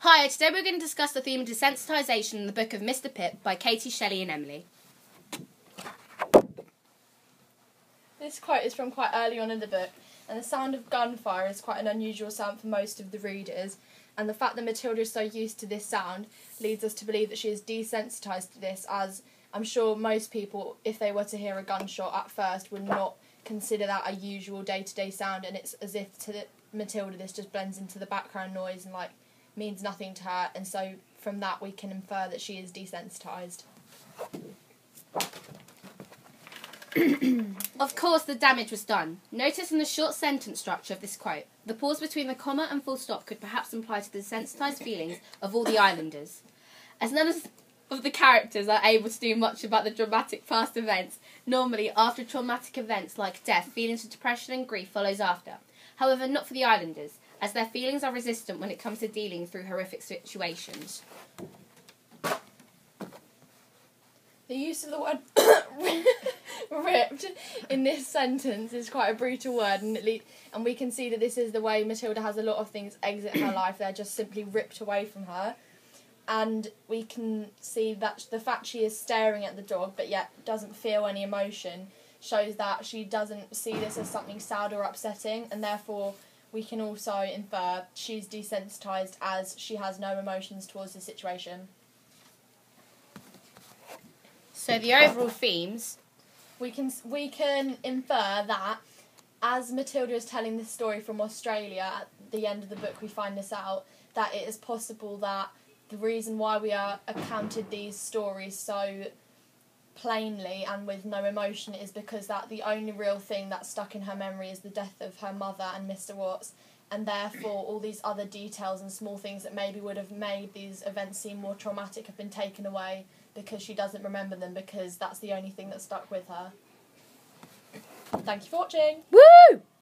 Hi, today we're going to discuss the theme of desensitisation in the book of Mr. Pip by Katie, Shelley and Emily. This quote is from quite early on in the book, and the sound of gunfire is quite an unusual sound for most of the readers, and the fact that Matilda is so used to this sound leads us to believe that she is desensitised to this, as I'm sure most people, if they were to hear a gunshot at first, would not consider that a usual day-to-day sound, and it's as if to Matilda this just blends into the background noise and means nothing to her, and so from that we can infer that she is desensitised. Of course the damage was done. Notice in the short sentence structure of this quote, the pause between the comma and full stop could perhaps imply to the desensitised feelings of all the islanders. As none of the characters are able to do much about the dramatic past events, normally after traumatic events like death, feelings of depression and grief follows after. However, not for the islanders, as their feelings are resistant when it comes to dealing through horrific situations. The use of the word ripped in this sentence is quite a brutal word, and we can see that this is the way Matilda has a lot of things exit her life. They're just simply ripped away from her. And we can see that the fact she is staring at the dog but yet doesn't feel any emotion shows that she doesn't see this as something sad or upsetting, and therefore we can also infer she's desensitised as she has no emotions towards the situation. So the overall themes... We can infer that as Matilda is telling this story from Australia, at the end of the book we find this out, that it is possible that the reason why we are accounted these stories so plainly and with no emotion is because that the only real thing that's stuck in her memory is the death of her mother and Mr. Watts, and therefore all these other details and small things that maybe would have made these events seem more traumatic have been taken away because she doesn't remember them, because that's the only thing that stuck with her. Thank you for watching. Woo!